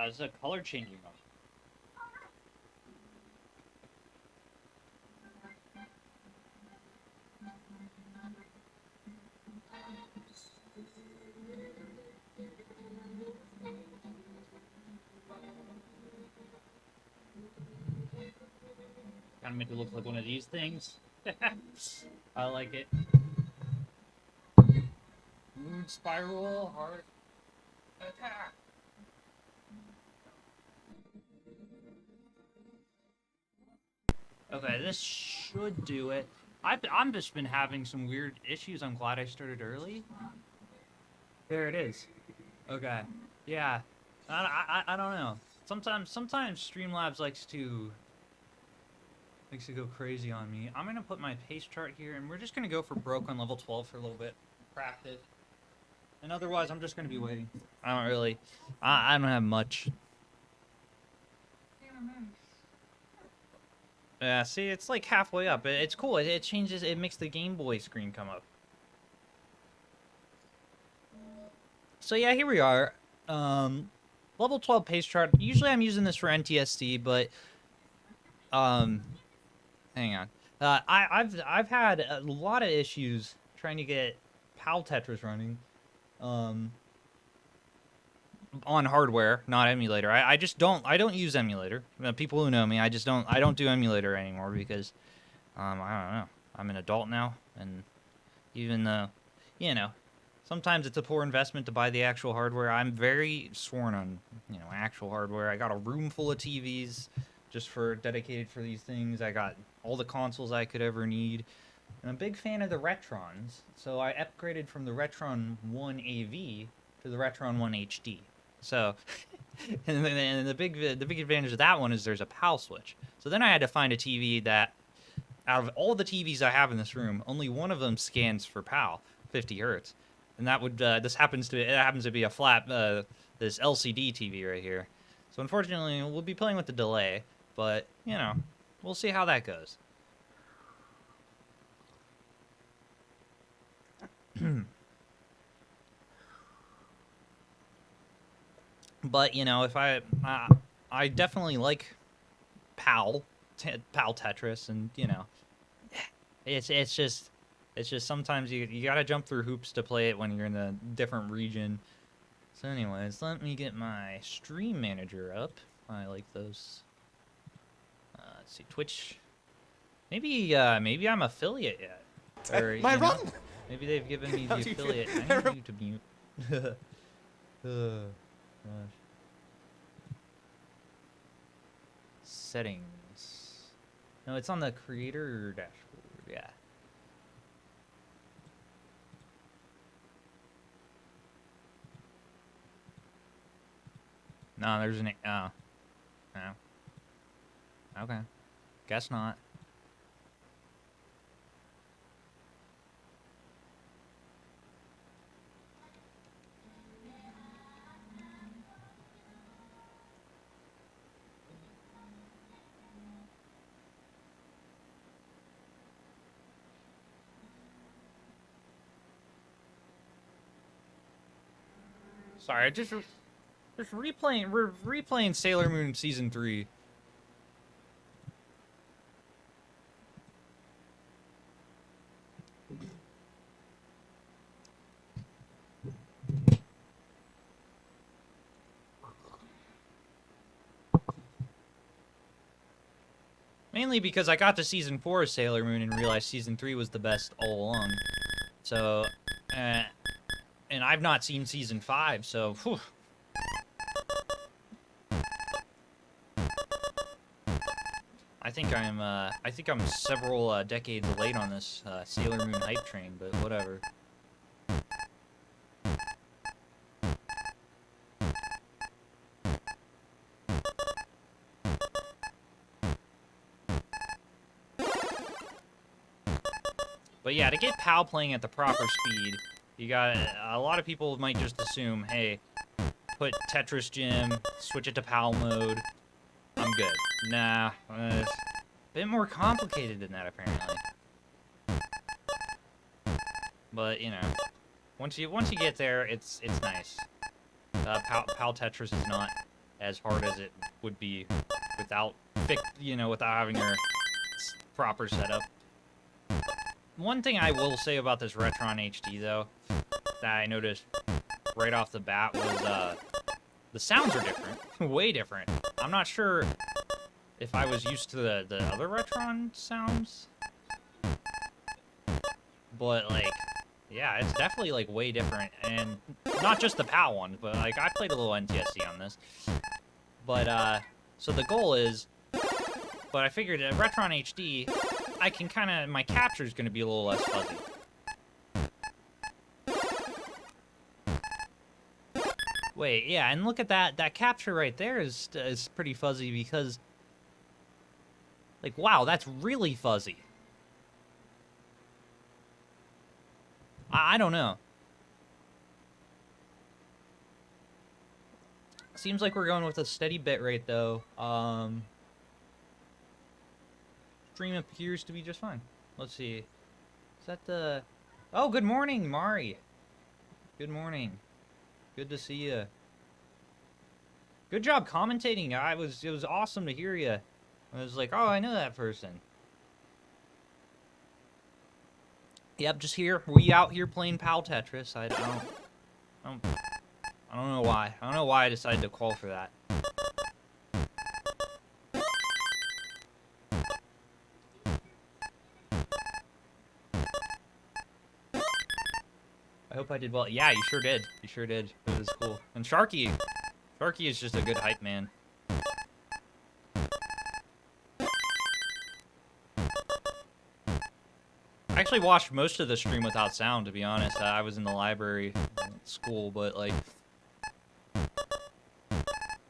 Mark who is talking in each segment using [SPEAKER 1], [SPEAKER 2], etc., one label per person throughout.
[SPEAKER 1] it's a color changing mode. Kind of make it look like one of these things. I like it. Mood spiral, heart attack. Okay, this should do it. I'm just been having some weird issues. I'm glad I started early. There it is. Okay. Yeah. I don't know. Sometimes Streamlabs likes to go crazy on me. I'm gonna put my pace chart here, and we're just gonna go for broke on level 12 for a little bit. Practice. And otherwise, I'm just gonna be waiting. I don't have much. Yeah, see, it's like halfway up. It's cool. It changes. It makes the Game Boy screen come up. So yeah, here we are. Level 12 pace chart. Usually I'm using this for NTSC, but hang on. I've had a lot of issues trying to get PAL Tetris running. On hardware, not emulator. I don't use emulator. People who know me, I don't do emulator anymore because I don't know. I'm an adult now, and even though, sometimes it's a poor investment to buy the actual hardware. I'm very sworn on, actual hardware. I got a room full of TVs just dedicated for these things. I got all the consoles I could ever need. And I'm a big fan of the Retrons, so I upgraded from the Retron 1 AV to the Retron 1 HD. So, and the big advantage of that one is there's a PAL switch. So then I had to find a TV that, out of all the TVs I have in this room, only one of them scans for PAL, 50 hertz, and that would this happens to be a flat this LCD TV right here. So unfortunately, we'll be playing with the delay, but we'll see how that goes. But if I definitely like PAL Tetris, and it's just sometimes you gotta jump through hoops to play it when you're in a different region. So anyways, let me get my stream manager up. I like those. Let's see, Twitch. Maybe I'm affiliate yet. Or,
[SPEAKER 2] my run.
[SPEAKER 1] Maybe they've given me the affiliate. I need you to mute. Gosh. Settings. No, it's on the creator dashboard. Yeah. No, there's an. Oh. No. Okay. Guess not. Sorry, just replaying. We're replaying Sailor Moon Season 3. Mainly because I got to Season 4 of Sailor Moon and realized Season 3 was the best all along. So, and I've not seen Season 5, so, whew. I think I'm several decades late on this Sailor Moon hype train, but whatever. But yeah, to get PAL playing at the proper speed, you got a lot of people might just assume, hey, put Tetris Gym, switch it to PAL mode, I'm good. Nah, it's a bit more complicated than that apparently. But once you get there, it's nice. PAL Tetris is not as hard as it would be without without having your proper setup. One thing I will say about this Retron HD though, that I noticed right off the bat was the sounds are different, way different. I'm not sure if I was used to the other Retron sounds, but like, yeah, it's definitely like way different, and not just the PAL one, but like I played a little NTSC on this. But so the goal is, but I figured at Retron HD, I can my capture is going to be a little less fuzzy. Wait, yeah, and look at that. That capture right there is pretty fuzzy because, like, wow, that's really fuzzy. I don't know. Seems like we're going with a steady bit rate though. Stream appears to be just fine. Let's see. Is that the... Oh, good morning, Mari. Good morning. Good to see you. Good job commentating. It was awesome to hear you. I was like, oh, I know that person. Yep, just here. We out here playing PAL Tetris. I don't know why. I don't know why I decided to call for that. I hope I did well. Yeah, you sure did. You sure did. It was cool. And Sharky is just a good hype man. I actually watched most of the stream without sound, to be honest. I was in the library at school, but like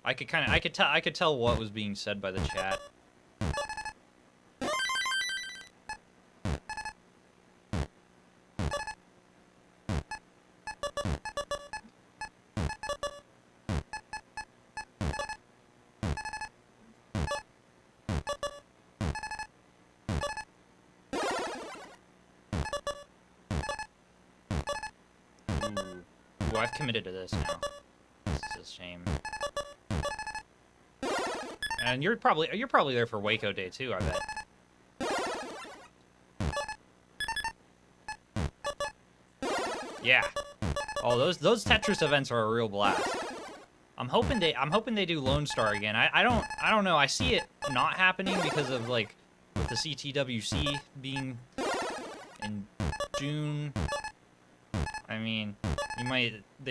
[SPEAKER 1] I could tell what was being said by the chat. Ooh, I've committed to this now. This is a shame. And you're probably there for Waco Day too, I bet. Yeah. Oh, those Tetris events are a real blast. I'm hoping they do Lone Star again. I don't know. I see it not happening because of like with the CTWC being in June. I mean, they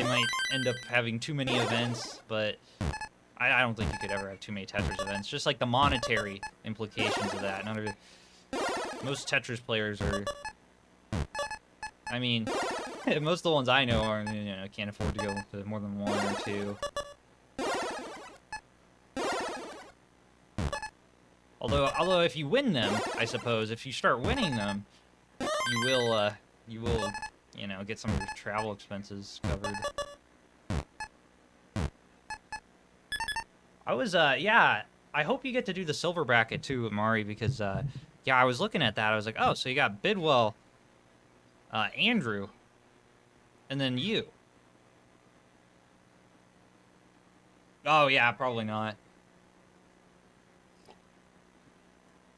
[SPEAKER 1] might end up having too many events, but I don't think you could ever have too many Tetris events. Just like the monetary implications of that. Most Tetris players are, I mean, most of the ones I know are, can't afford to go to more than one or two. Although if you win them, I suppose, if you start winning them, you will, get some of your travel expenses covered. Yeah, I hope you get to do the silver bracket too, Mari, because, yeah, I was looking at that. I was like, oh, so you got Bidwell, Andrew, and then you. Oh, yeah, probably not.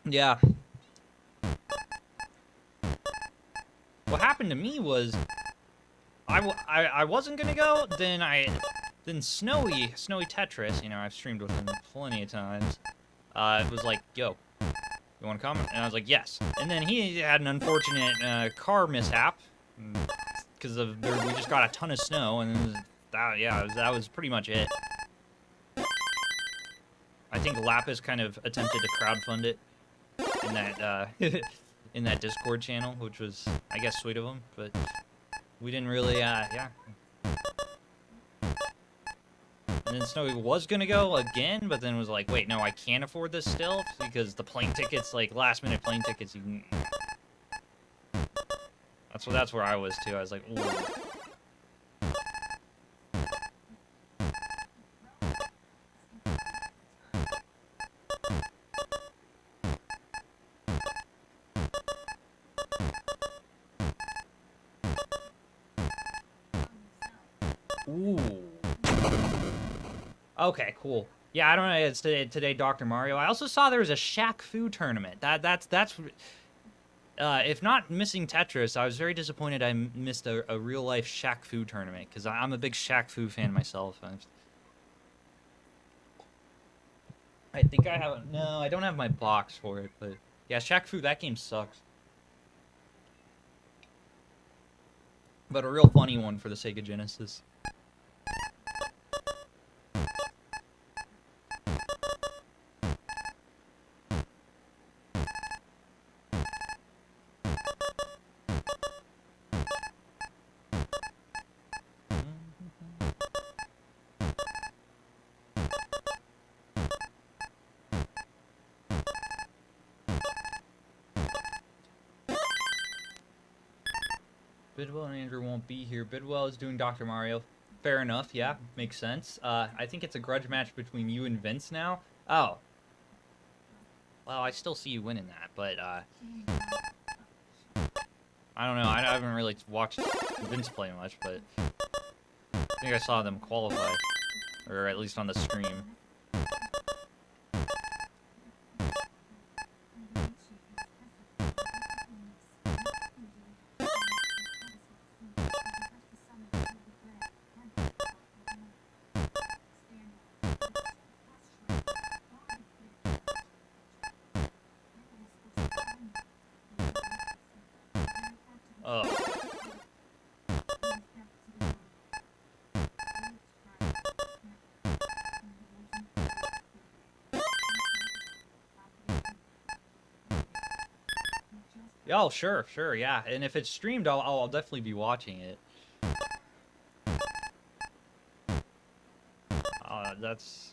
[SPEAKER 1] Yeah. What happened to me was, I wasn't gonna go, then Snowy Tetris, I've streamed with him plenty of times, it was like, yo, you wanna come? And I was like, yes. And then he had an unfortunate, car mishap, because we just got a ton of snow, and that was pretty much it. I think Lapis kind of attempted to crowdfund it in that, in that Discord channel, which was, I guess, sweet of him, but we didn't really, yeah. And then Snowy was gonna go again, but then was like, wait, no, I can't afford this still, because the plane tickets, like, last-minute plane tickets, you can... That's where I was, too. I was like, ooh. Ooh. Okay, cool. Yeah, I don't know. It's today, Dr. Mario. I also saw there was a Shaq Fu tournament. That's if not missing Tetris, I was very disappointed I missed a real life Shaq Fu tournament because I'm a big Shaq Fu fan myself. I think I have no, I don't have my box for it, but yeah, Shaq Fu, that game sucks. But a real funny one for the Sega Genesis. Bidwell and Andrew won't be here. Bidwell is doing Dr. Mario. Fair enough, yeah, makes sense. I think it's a grudge match between you and Vince now. Oh. Well, I still see you winning that, but, I don't know, I haven't really watched Vince play much, but I think I saw them qualify. Or at least on the stream. Oh. Oh, sure, yeah. And if it's streamed, I'll definitely be watching it. That's...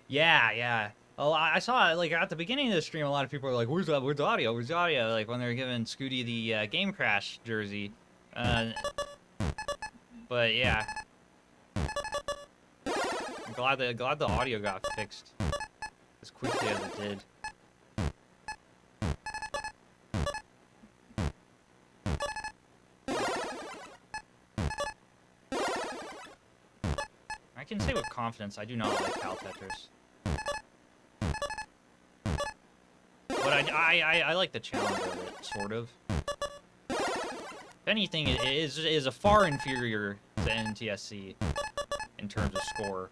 [SPEAKER 1] Yeah. Oh, I saw, like, at the beginning of the stream, a lot of people were like, where's the audio? Where's the audio? Like, when they were giving Scooty the Game Crash jersey. But, yeah. I'm glad the audio got fixed as quickly as it did. I can say with confidence, I do not like PAL Tetris. But I like the challenge of it, sort of. If anything, it is a far inferior to NTSC in terms of score.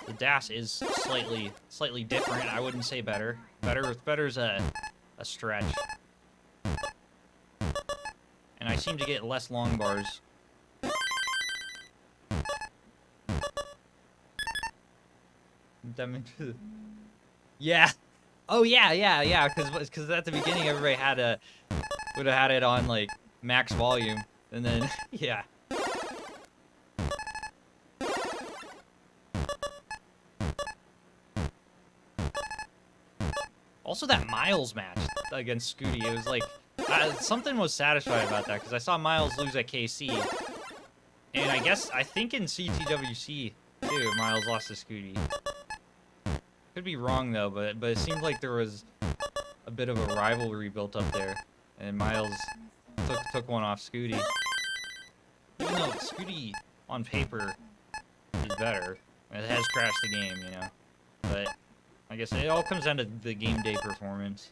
[SPEAKER 1] The DAS is slightly different. I wouldn't say better. Better's a stretch. And I seem to get less long bars. Yeah. Oh yeah. Because at the beginning everybody would have had it on like max volume, and then yeah. Also, that Miles match against Scooty, it was like something was satisfying about that because I saw Miles lose at KC, and I think in CTWC too, Miles lost to Scooty. Could be wrong though, but it seemed like there was a bit of a rivalry built up there, and Miles took one off Scooty. Even though Scooty on paper is better, it has crashed the game, you know. But I guess it all comes down to the game day performance.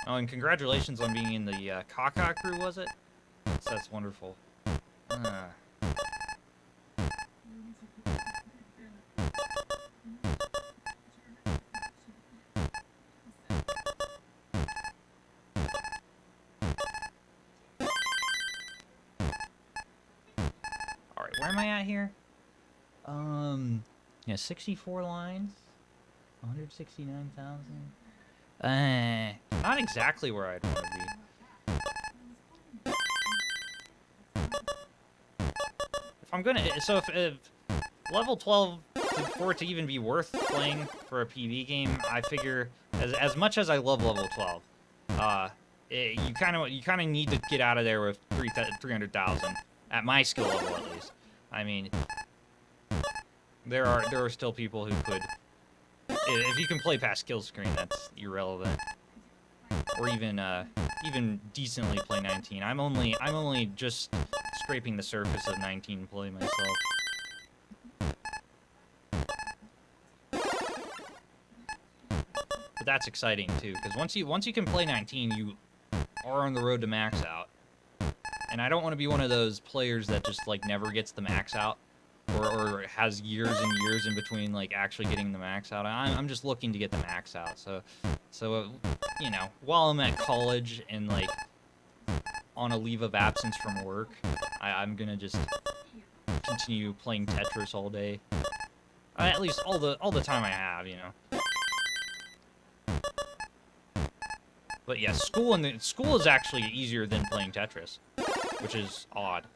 [SPEAKER 1] Oh, and congratulations on being in the Kaka crew, was it? That's wonderful. Where am I at here? Yeah, 64 lines, 169,000. Not exactly where I'd want to be. If I'm gonna, so if level 12 for it to even be worth playing for a PB game, I figure as much as I love level 12, you kind of need to get out of there with 300,000 at my skill level at least. I mean, there are still people who could If you can play past kill screen, that's irrelevant. Or even decently play 19. I'm only just scraping the surface of 19 play myself. But that's exciting too, because once you can play 19, you are on the road to max out. And I don't want to be one of those players that just like never gets the max out, or has years and years in between like actually getting the max out. I'm just looking to get the max out. So you know, while I'm at college and like on a leave of absence from work, I'm gonna just continue playing Tetris all day. At least all the time I have, you know. But yeah, school is actually easier than playing Tetris, which is odd.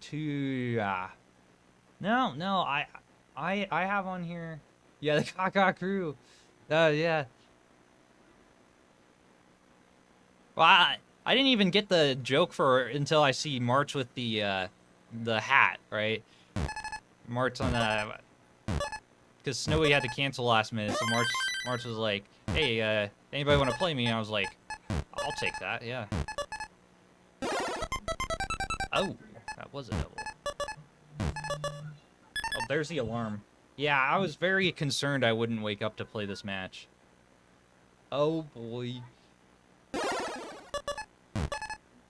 [SPEAKER 1] Yeah. No, I have on here. Yeah, the Kaka crew. Yeah. Well, I didn't even get the joke until I see March with the hat, right? March on the, because Snowy had to cancel last minute, so March was like, "Hey, anybody want to play me?" And I was like, "I'll take that, yeah." Oh, that was a double. Oh, there's the alarm. Yeah, I was very concerned I wouldn't wake up to play this match. Oh boy.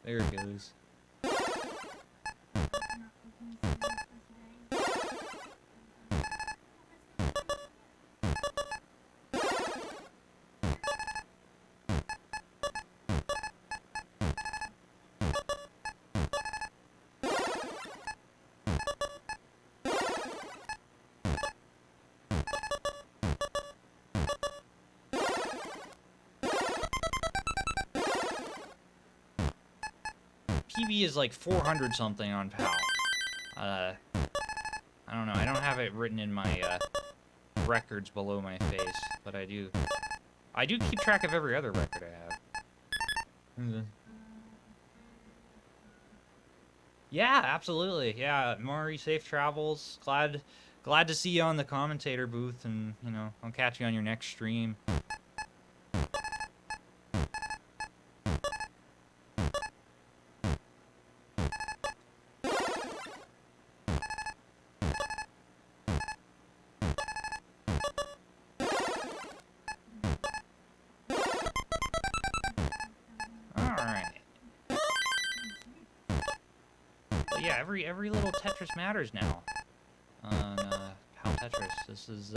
[SPEAKER 1] There it goes. PB is like 400 something on PAL. I don't know. I don't have it written in my records below my face, but I do keep track of every other record I have. Yeah, absolutely. Yeah, Maury, safe travels. Glad to see you on the commentator booth, and you know, I'll catch you on your next stream. Yeah, every little Tetris matters now on PAL Tetris. This is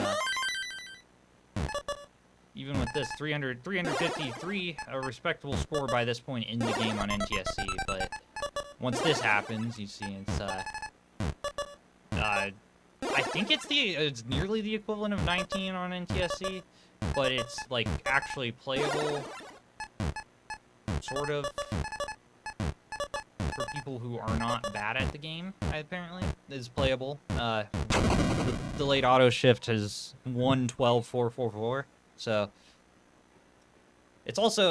[SPEAKER 1] even with this 353, a respectable score by this point in the game on NTSC. But once this happens, you see it's I think it's nearly the equivalent of 19 on NTSC, but it's like actually playable, sort of. For people who are not bad at the game, apparently, is playable. The delayed auto shift is 112.444, so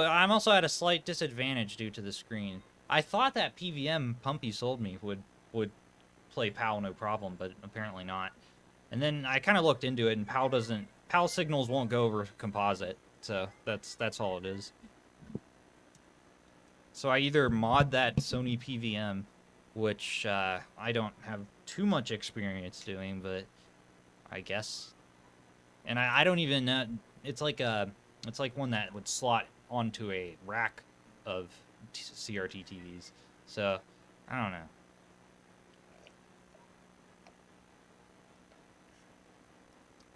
[SPEAKER 1] I'm also at a slight disadvantage due to the screen. I thought that PVM Pumpy sold me would play PAL no problem, but apparently not. And then I kind of looked into it, and PAL signals won't go over composite, so that's all it is. So I either mod that Sony PVM, which I don't have too much experience doing, but I guess. And I don't even know. It's like one that would slot onto a rack of CRT TVs. So I don't know.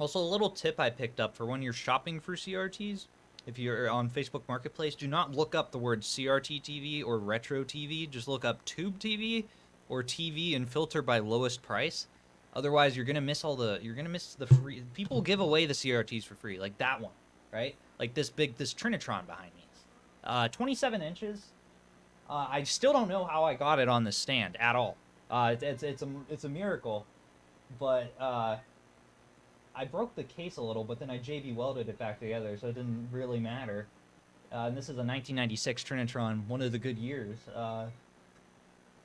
[SPEAKER 1] Also, a little tip I picked up for when you're shopping for CRTs. If you're on Facebook Marketplace, do not look up the word CRT TV or Retro TV. Just look up Tube TV or TV and filter by lowest price. Otherwise, you're gonna miss the free. People give away the CRTs for free, like that one, right? Like this Trinitron behind me, 27 inches. I still don't know how I got it on the stand at all. It's a miracle, but I broke the case a little, but then I JB welded it back together, so it didn't really matter. And this is a 1996 Trinitron, one of the good years.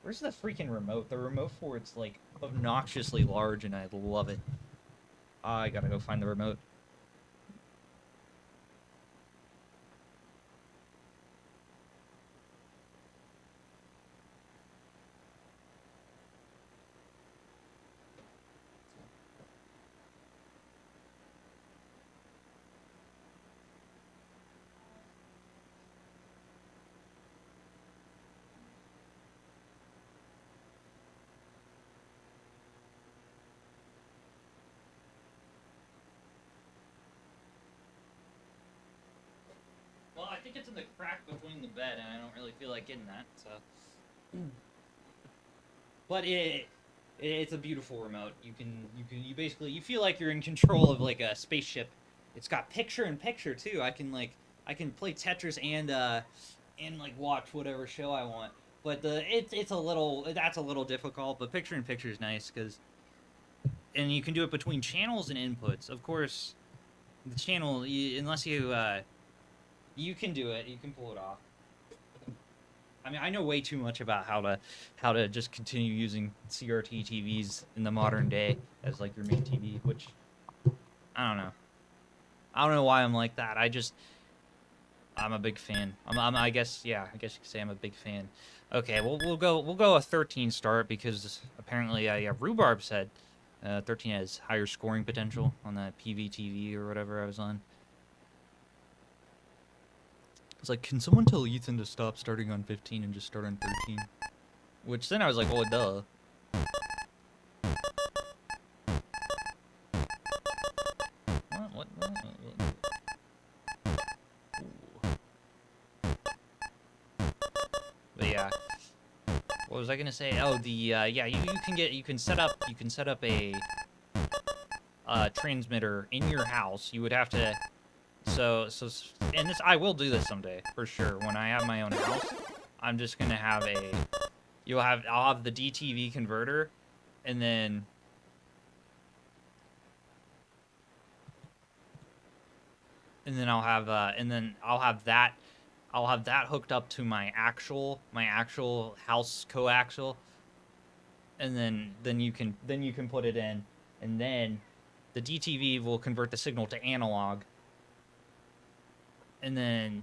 [SPEAKER 1] Where's the freaking remote? The remote for it's like obnoxiously large, and I love it. I gotta go find the remote. Well, I think it's in the crack between the bed, and I don't really feel like getting that. So, but it's a beautiful remote. You basically you feel like you're in control of like a spaceship. It's got picture in picture too. I can play Tetris and like watch whatever show I want. But it's a little that's a little difficult. But picture in picture is nice because and you can do it between channels and inputs. Of course, the channel unless you can do it. You can pull it off. I mean, I know way too much about how to just continue using CRT TVs in the modern day as like your main TV, which I don't know. I don't know why I'm like that. I'm a big fan. I guess yeah. I guess you could say I'm a big fan. Okay, we'll go a 13 start because apparently Rhubarb said 13 has higher scoring potential on that PVTV or whatever I was on. It's like, can someone tell Ethan to stop starting on 15 and just start on 13? Which then I was like, well, duh. What? But yeah, what was I gonna say? Oh, the yeah, you can set up a transmitter in your house. You would have to. And this I will do this someday for sure. When I have my own house, I'm just gonna have I'll have the DTV converter, and then I'll have that hooked up to my actual house coaxial, and then you can put it in, and then the DTV will convert the signal to analog. And then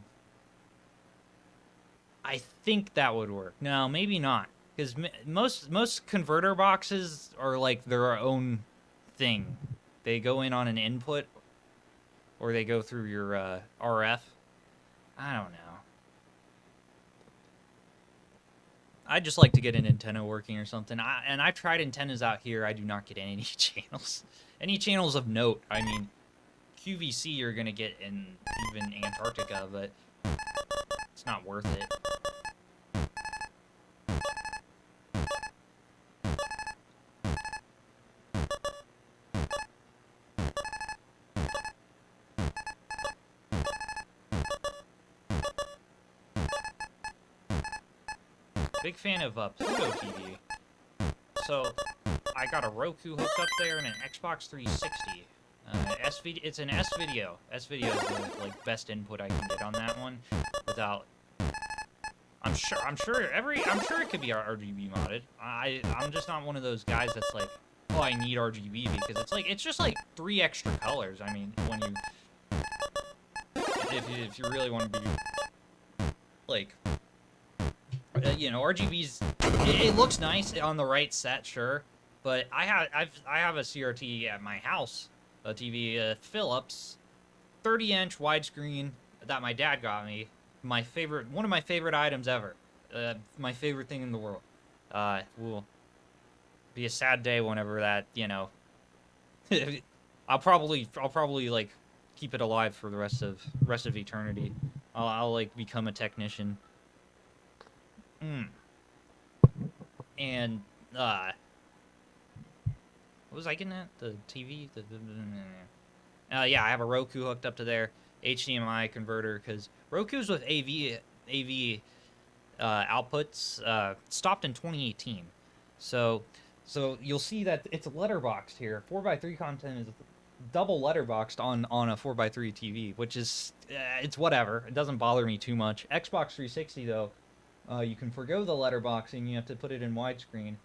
[SPEAKER 1] I think that would work. No, maybe not, because most converter boxes are like their own thing. They go in on an input, or they go through your RF. I don't know. I'd just like to get an antenna working or something. I've tried antennas out here. I do not get any channels. Any channels of note. I mean, QVC you're gonna get in even Antarctica, but it's not worth it. Big fan of Pluto TV. So I got a Roku hooked up there and an Xbox 360. It's an S-Video. S-Video is the like best input I can get on that one without. I'm sure it could be RGB modded. I'm just not one of those guys that's like, oh, I need RGB, because it's just like 3 extra colors. I mean, when you if you really want to be like, you know, RGB's it looks nice on the right set, sure, but I have a CRT at my house. A TV, Philips, 30-inch widescreen that my dad got me. One of my favorite items ever. My favorite thing in the world. Will be a sad day whenever that, you know. I'll probably like keep it alive for the rest of eternity. I'll like become a technician. And what was I getting at? The TV? Yeah, I have a Roku hooked up to there. HDMI converter, because Roku's with AV outputs stopped in 2018. So you'll see that it's letterboxed here. 4x3 content is double letterboxed on a 4x3 TV, which is it's whatever. It doesn't bother me too much. Xbox 360 though, You can forgo the letterboxing. You have to put it in widescreen,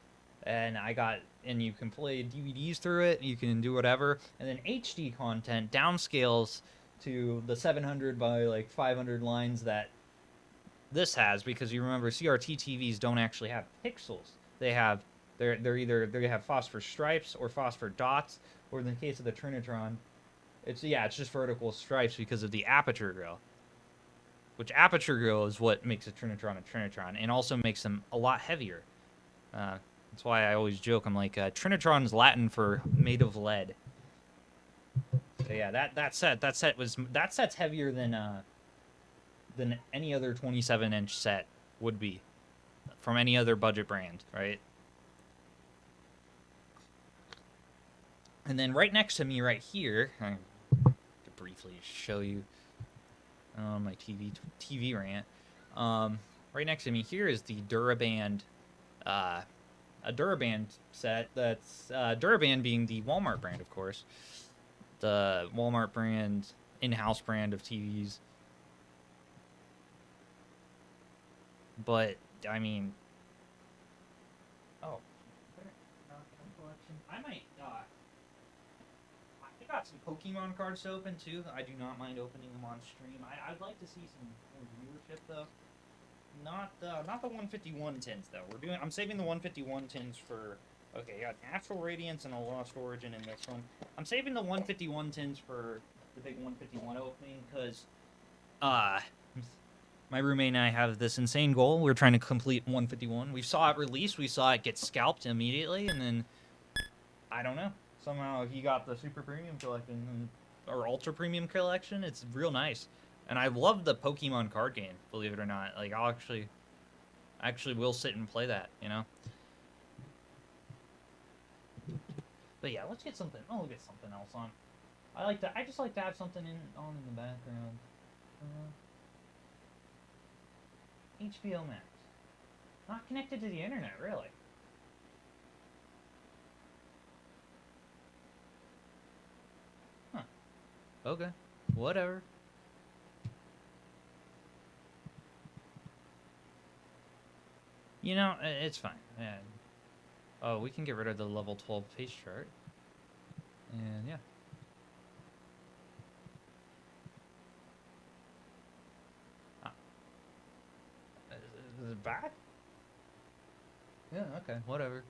[SPEAKER 1] and you can play DVDs through it. You can do whatever, and then HD content downscales to the 700 by like 500 lines that this has, because you remember CRT TVs don't actually have pixels. They have phosphor stripes or phosphor dots, or in the case of the Trinitron, it's just vertical stripes because of the aperture grill. Which aperture grill is what makes a Trinitron a Trinitron, and also makes them a lot heavier. That's why I always joke. I'm like, Trinitron's Latin for made of lead. So yeah, that set's heavier than any other 27-inch set would be from any other budget brand, right? And then right next to me, right here, I can briefly show you my TV rant. Right next to me here is the Duraband, a Duraband set. That's Duraband being the Walmart brand, of course, the Walmart brand, in-house brand of TVs. But I mean, I might. I got some Pokemon cards to open too. I do not mind opening them on stream. I'd like to see some more viewership though. Not the 151 tins though. I'm saving the 151 tins for. Okay, I got Natural Radiance and a Lost Origin in this one. I'm saving the 151 tins for the big 151 opening because, my roommate and I have this insane goal. We're trying to complete 151. We saw it release. We saw it get scalped immediately, and then I don't know. Somehow he got the super premium collection or ultra premium collection. It's real nice, and I love the Pokemon card game. Believe it or not, like I'll actually will sit and play that. You know. But yeah, let's get something. Oh, we'll get something else on. I just like to have something on in the background. HBO Max. Not connected to the internet, really. Huh. Okay. Whatever. You know, it's fine. Yeah. Oh, we can get rid of the level 12 face chart. And yeah. Is it bad? Yeah, okay, whatever.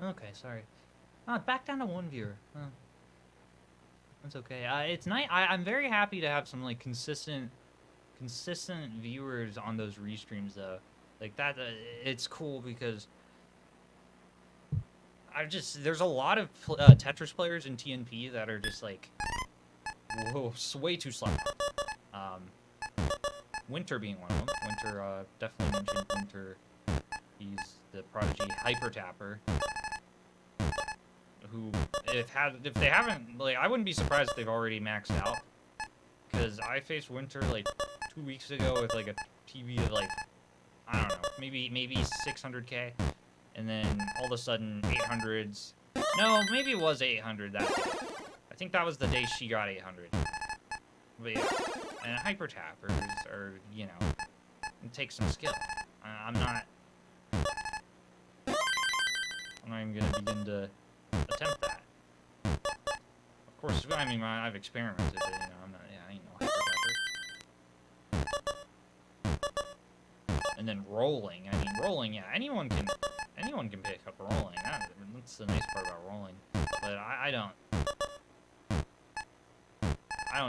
[SPEAKER 1] Okay, sorry. Back down to one viewer. That's okay. It's nice. I'm very happy to have some like consistent viewers on those restreams though. Like that, it's cool because there's a lot of Tetris players in TNP that are just like, whoa, way too slow. Winter being one of them. Winter, definitely mentioned Winter. He's the prodigy hyper tapper. Who, if they haven't, like, I wouldn't be surprised if they've already maxed out. Because I faced Winter, like, 2 weeks ago with, like, a TV of, like, I don't know, maybe 600K. And then, all of a sudden, 800s. No, maybe it was 800 that day. I think that was the day she got 800. But yeah, and hyper tappers are, you know, it takes some skill. I'm not even going to begin to attempt that. Of course, I mean, I've experimented, but, you know, I'm not, yeah, I ain't no hyper tapper. And then rolling, I mean, rolling, yeah, anyone can pick up rolling. That's the nice part about rolling. But I don't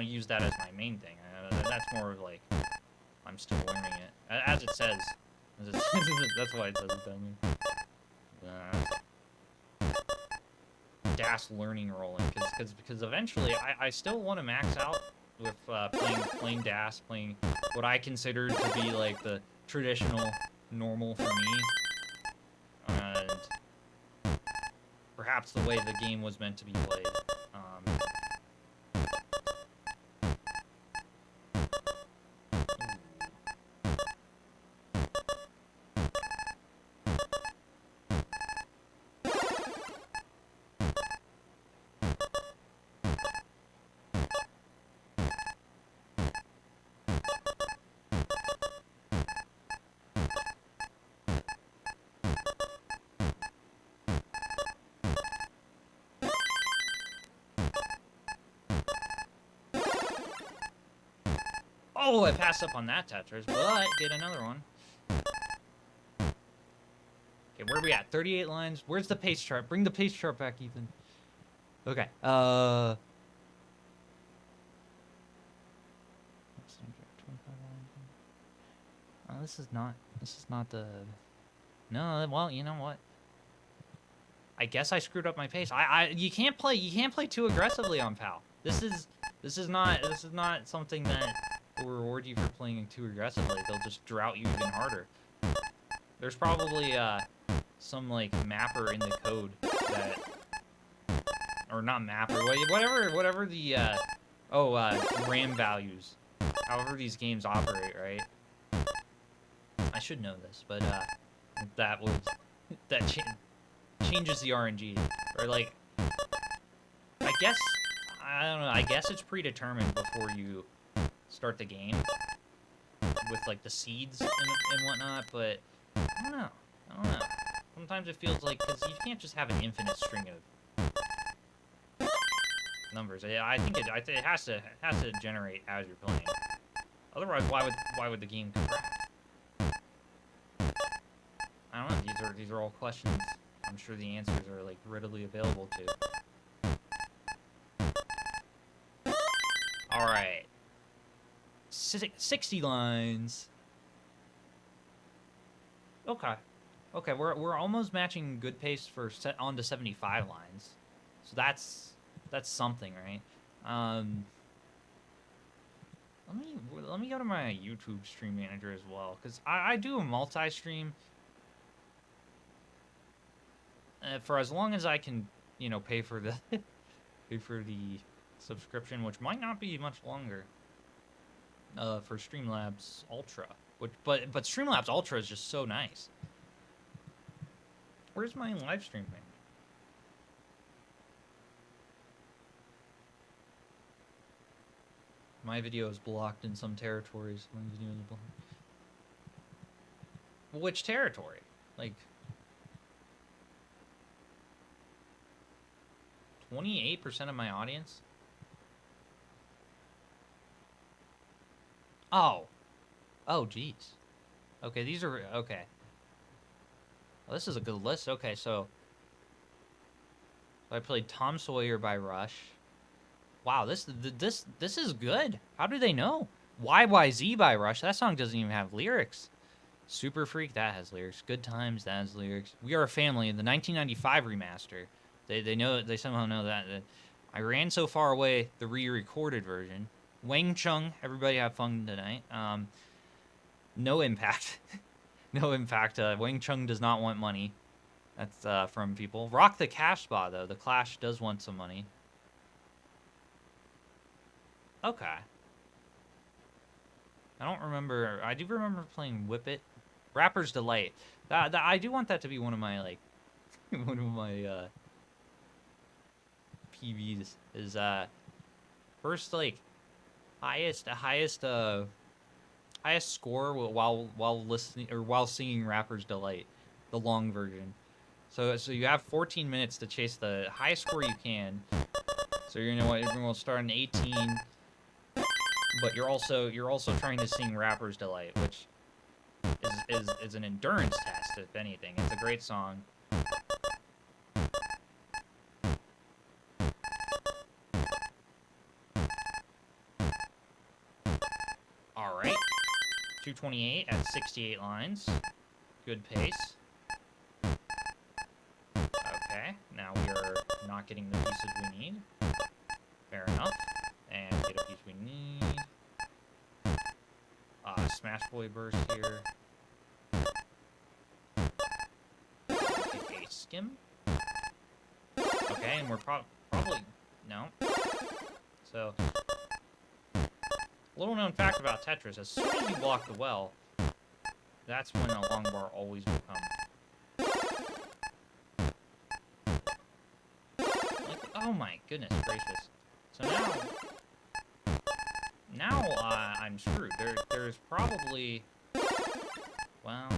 [SPEAKER 1] use that as my main thing. That's more of like, I'm still learning it. As it says, That's why it says it down there. DAS learning rolling, because eventually I still want to max out with playing DAS, playing what I consider to be like the traditional normal for me, and perhaps the way the game was meant to be played. Oh, I passed up on that Tetris, but get another one. Okay, where are we at? 38 lines. Where's the pace chart? Bring the pace chart back, Ethan. Okay. Oh, this is not the. No, well, you know what? I guess I screwed up my pace. You can't play too aggressively on PAL. This is not something that will reward you for playing too aggressively. They'll just drought you even harder. There's probably some like mapper in the code that, or not mapper, whatever the RAM values, however these games operate, right? I should know this, but that changes the RNG, or like, I don't know. I guess it's predetermined before you start the game with like the seeds and whatnot, but I don't know. Sometimes it feels like, because you can't just have an infinite string of numbers. I think it has to generate as you're playing. Otherwise, why would the game crash? I don't know. These are all questions. I'm sure the answers are like readily available to. All right. 60 lines. Okay. Okay, we're almost matching good pace for on to 75 lines. So that's something, right? Let me go to my YouTube stream manager as well, cuz I do a multi-stream for as long as I can, you know, pay for the subscription, which might not be much longer. For Streamlabs Ultra, but Streamlabs Ultra is just so nice. Where's my live stream thing? My video is blocked in some territories. My video is blocked. Which territory? Like 28% of my audience? Oh. Oh, jeez. Okay, these are... Okay. Well, this is a good list. Okay, so... I played Tom Sawyer by Rush. Wow, this is good. How do they know? YYZ by Rush. That song doesn't even have lyrics. Super Freak, that has lyrics. Good Times, that has lyrics. We Are a Family, the 1995 remaster. They somehow know that. I Ran So Far Away, the re-recorded version. Wang Chung, everybody have fun tonight. No Impact. No Impact. Wang Chung does not want money. That's from people. Rock the Cash Spa, though. The Clash does want some money. Okay. I don't remember. I do remember playing Whip It. Rapper's Delight. I do want that to be one of my, like, one of my PBs. Is, first, like, highest score while listening or while singing Rapper's Delight, the long version. So you have 14 minutes to chase the highest score you can. So you're gonna start in 18, but you're also trying to sing Rapper's Delight, which is an endurance test, if anything. It's a great song. All right, 228 at 68 lines. Good pace. Okay, now we are not getting the pieces we need. Fair enough. And get a piece we need. Smash Boy burst here. Okay, skim. Okay, and we're probably... No. So, little known fact about Tetris, as soon as you block the well, that's when a long bar always will come. Like, oh my goodness gracious. So now I'm screwed. There's probably, well...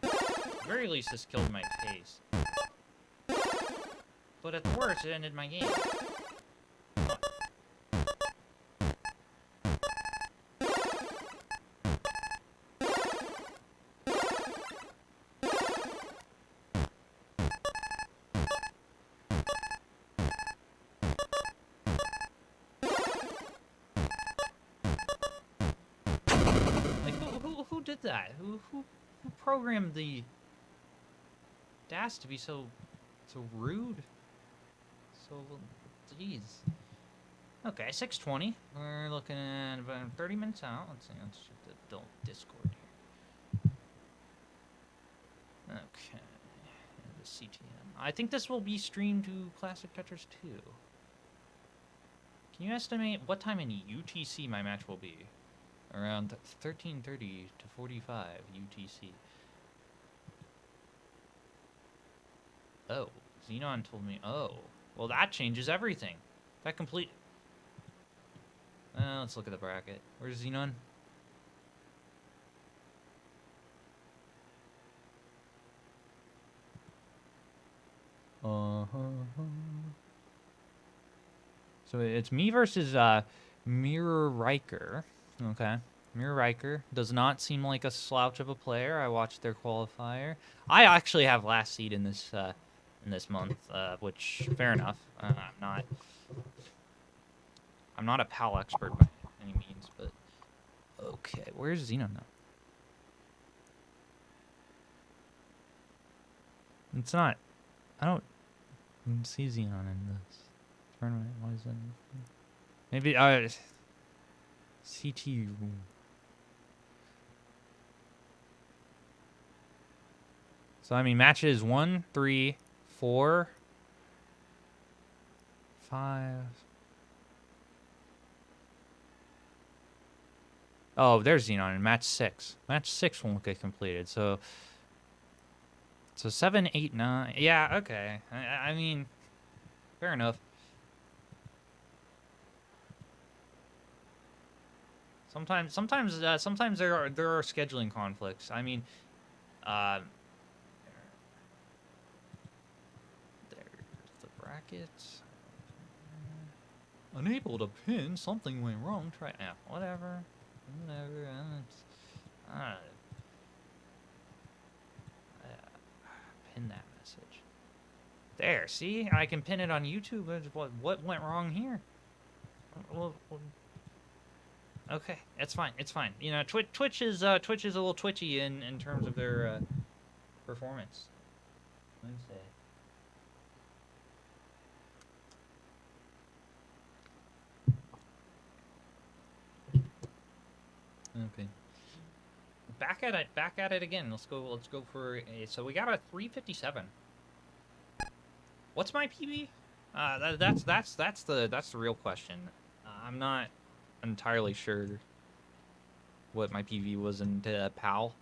[SPEAKER 1] At the very least, this killed my pace. But at the worst, it ended my game. Like, who did that? Who programmed the DAS to be so rude? So, jeez. Okay, 6:20. We're looking at about 30 minutes out. Let's see. Let's check the Discord here. Okay. And the CTM. I think this will be streamed to Classic Tetris 2. Can you estimate what time in UTC my match will be? Around 13:30 to 45 UTC. Oh, Xenon told me. Oh, well, that changes everything. That complete. Let's look at the bracket. Where's Xenon? So it's me versus Mirror Riker. Okay. Mirror Riker does not seem like a slouch of a player. I watched their qualifier. I actually have last seed in this month, which fair enough. I'm not a PAL expert by any means, but okay. Where's Xenon now? It's not. I don't see Xenon in this tournament. Why is that? Maybe CT. So I mean, matches 1, 3, 4, 5. Oh, there's Xenon in match 6. Match 6 won't get completed. So 7, 8, 9. Yeah, okay. I mean, fair enough. Sometimes there are scheduling conflicts. I mean, there's the brackets. Unable to pin. Something went wrong. Try. Yeah, whatever. Pin that message. There. See, I can pin it on YouTube. What went wrong here? Well, okay, it's fine. It's fine. You know, Twitch is a little twitchy in terms of their performance. Wednesday. Okay. Back at it again. Let's go for so we got a 357. What's my PB? That's the real question. I'm not entirely sure what my PV was in PAL.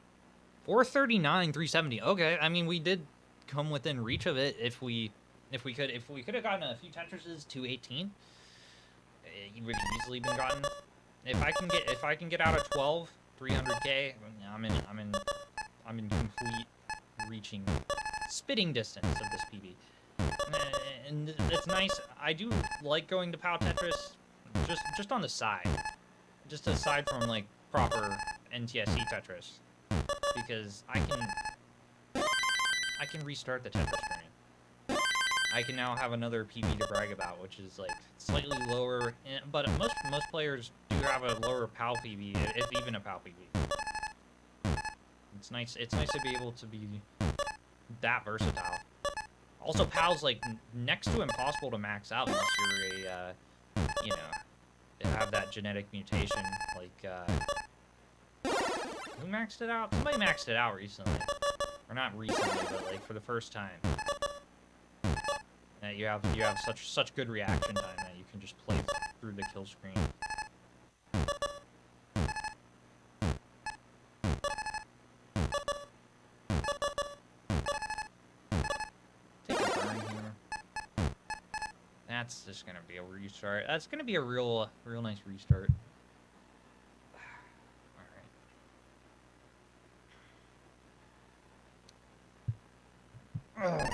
[SPEAKER 1] 439, 370. Okay, I mean we did come within reach of it if we could have gotten a few Tetris's 218. It would have easily been gotten. If I can get out of 12, 300K, I'm in complete reaching spitting distance of this PB. And it's nice. I do like going to PAL Tetris just on the side. Just aside from like proper NTSC Tetris. because I can restart the Tetris screen. I can now have another PB to brag about, which is like slightly lower, but most players do have a lower PAL PB, if even a PAL PB. It's nice. It's nice to be able to be that versatile. Also, PAL's like next to impossible to max out unless you're a, you know, have that genetic mutation. Like, who maxed it out? Somebody maxed it out recently, or not recently, but like for the first time. You have such good reaction time that you can just play through the kill screen. Take a burn here. That's just gonna be a restart. That's gonna be a real nice restart. All right.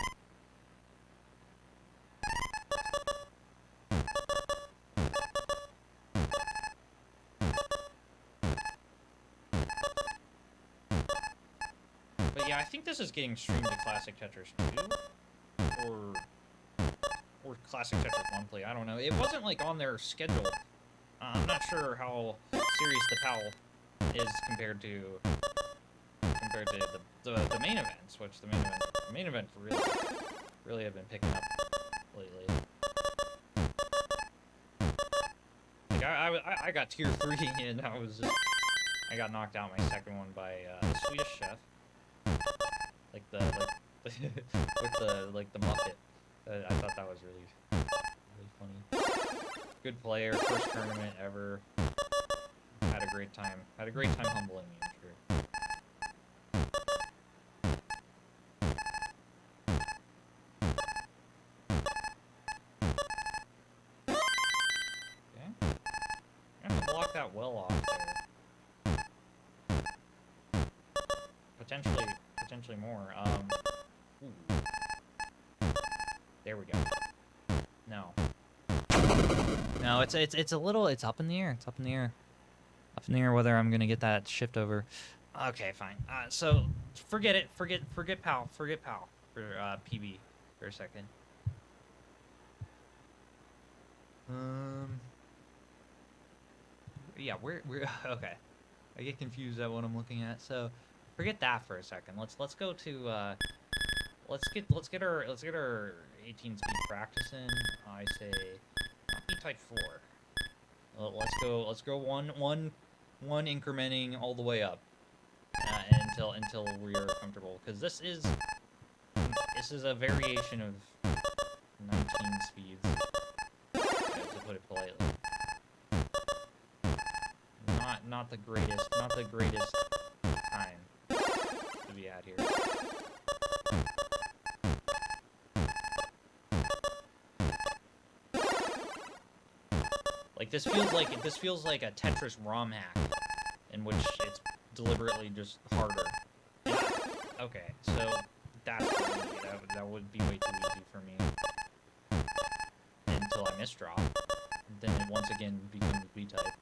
[SPEAKER 1] Yeah, I think this is getting streamed to Classic Tetris 2, or Classic Tetris Monthly. I don't know. It wasn't like on their schedule. I'm not sure how serious the PAL is compared to the main events, which the main event really have been picking up lately. Like I got tier 3 and I got knocked out my second one by the Swedish chef. With the Muppet. I thought that was really funny. Good player, first tournament ever. Had a great time. Had a great time humbling me, I'm sure. Okay. I have to block that well off there. Potentially more. Ooh. There we go. No, it's a little. It's up in the air. It's up in the air. Up in the air whether I'm gonna get that shift over. Okay, fine. So forget it. Forget PAL. Forget PAL for PB for a second. Yeah, we're okay. I get confused at what I'm looking at. So forget that for a second. Let's go to let's get our 18 speed practice in. I say not B type 4. Let's go one incrementing all the way up until we are comfortable, because this is a variation of 19 speeds, to put it politely. Not the greatest time to be at here. Like this feels like a Tetris ROM hack, in which it's deliberately just harder. Okay, so that would be way too easy for me until I misdrop. Then it once again becomes B-type.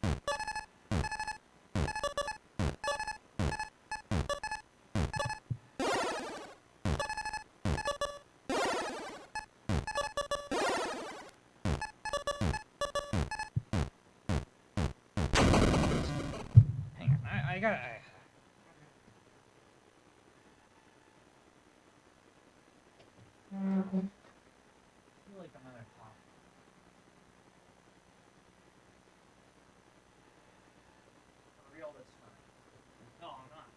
[SPEAKER 1] I gotta. I feel like I'm gonna pop. For real this time. No, I'm not.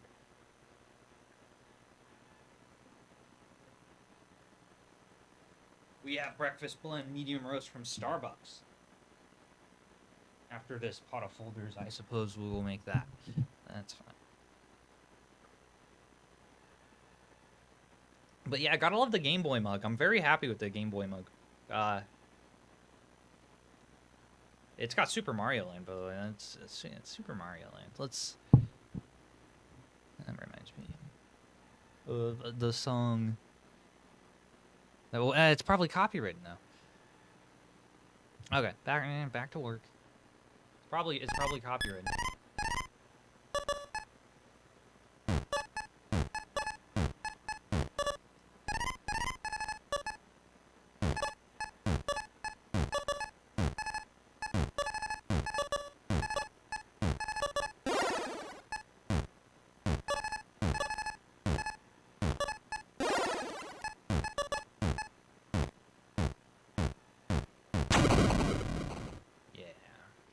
[SPEAKER 1] We have breakfast blend medium roast from Starbucks. After this pot of folders, I suppose we will make that. That's fine. But yeah, I gotta love the Game Boy mug. I'm very happy with the Game Boy mug. It's got Super Mario Land, by the way. It's Super Mario Land. That reminds me of the song. It's probably copywritten though. Okay, back to work. It's probably copywritten.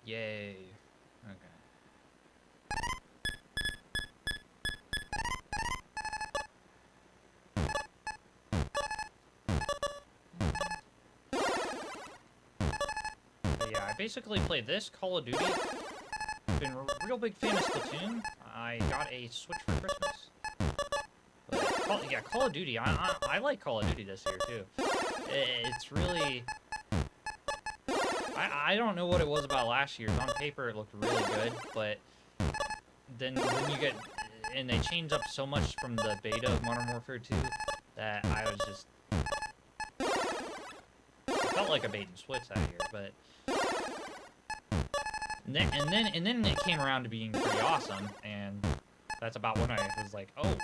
[SPEAKER 1] Yay. Okay. Yeah, I basically play this, Call of Duty. Been a real big fan of Splatoon. I got a Switch for Christmas. But, yeah, Call of Duty. I like Call of Duty this year, too. It's really... I don't know what it was about last year's. On paper, it looked really good, but then when you get... And they changed up so much from the beta of Modern Warfare 2 that I was just... It felt like a bait and switch that year, but... And then it came around to being pretty awesome, and that's about when I was like, oh,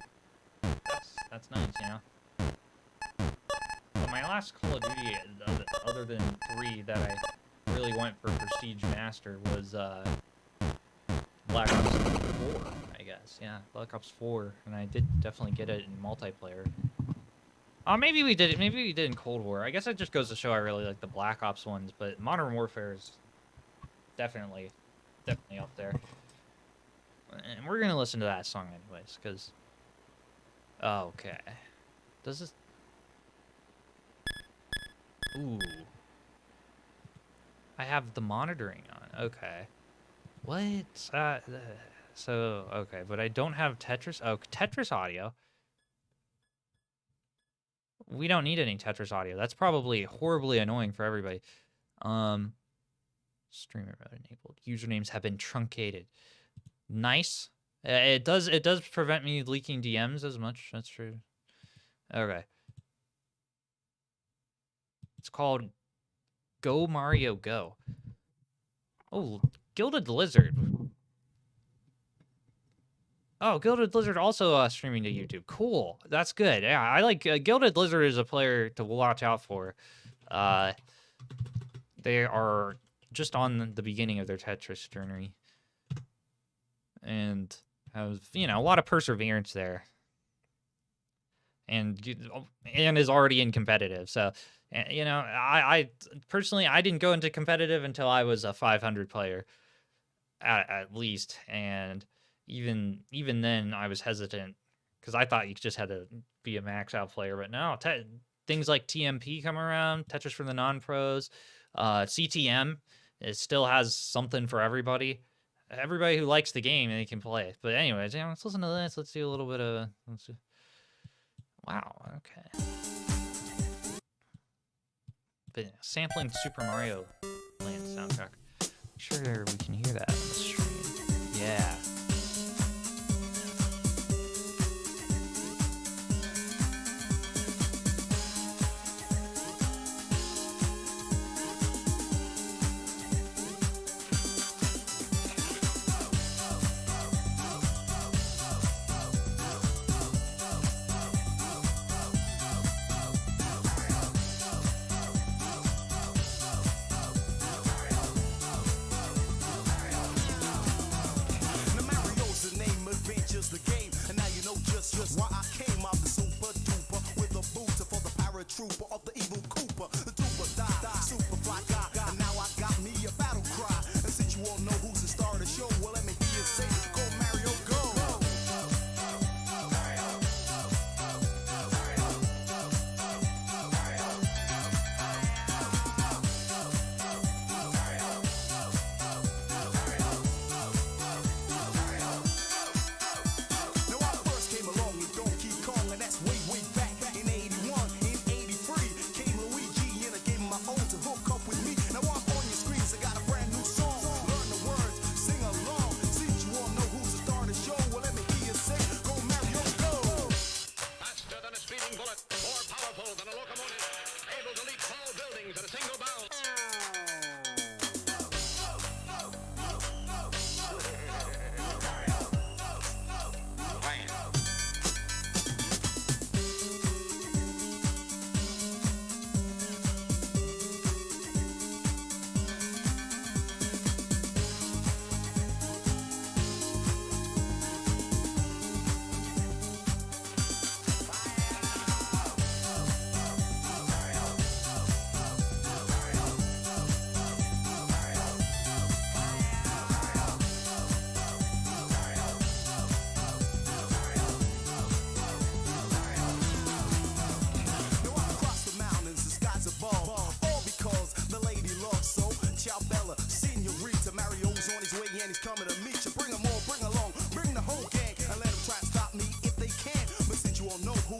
[SPEAKER 1] that's nice, you know? But my last Call of Duty, other than 3 that I really went for Prestige Master, was Black Ops 4, I guess. Yeah, Black Ops 4, and I did definitely get it in multiplayer. Maybe we did it. Maybe we did in Cold War. I guess it just goes to show I really like the Black Ops ones, but Modern Warfare is definitely up there. And we're gonna listen to that song anyways, because... Oh, okay. Does this... Ooh. I have the monitoring on. Okay. What? So, okay, but I don't have Tetris... Oh, Tetris audio. We don't need any Tetris audio. That's probably horribly annoying for everybody. Streamer mode enabled. Usernames have been truncated. Nice. It does prevent me leaking DMs as much. That's true. Okay. It's called Go Mario Go. Oh, Gilded Lizard. Oh, Gilded Lizard also streaming to YouTube. Cool. That's good. Yeah, I like Gilded Lizard is a player to watch out for. They are just on the beginning of their Tetris journey. And have, you know, a lot of perseverance there. And is already in competitive. So, you know, I personally, I didn't go into competitive until I was a 500 player at least. And even then I was hesitant because I thought you just had to be a max out player. But no, things like TMP come around, Tetris for the non-pros, CTM, it still has something for everybody. Everybody who likes the game, they can play it. But anyways, yeah, let's listen to this. Let's do a little bit of... Wow, okay. But sampling Super Mario Land soundtrack. I'm sure we can hear that on the stream. Yeah.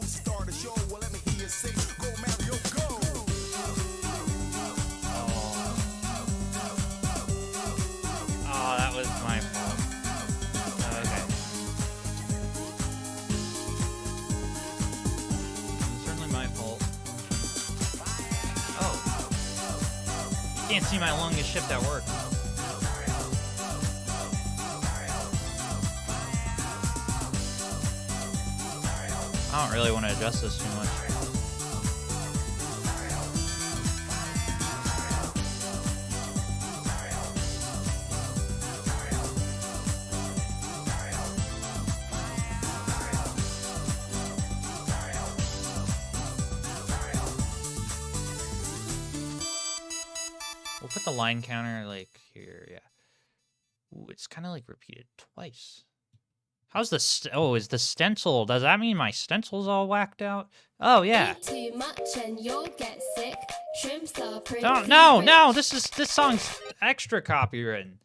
[SPEAKER 2] who started the show. Well, let me hear you say, go Mario, go.
[SPEAKER 1] Oh, that was my fault. Okay. Certainly my fault. Oh. You can't see my longest shift at work. I don't really want to adjust this too much. We'll put the line counter like here, yeah. Ooh, it's kind of like repeated twice. How's the oh, is the stencil? Does that mean my stencil's all whacked out? Oh yeah.
[SPEAKER 3] Eat too much and you'll get sick. Shrimps are pretty
[SPEAKER 1] No, this song's extra copywritten.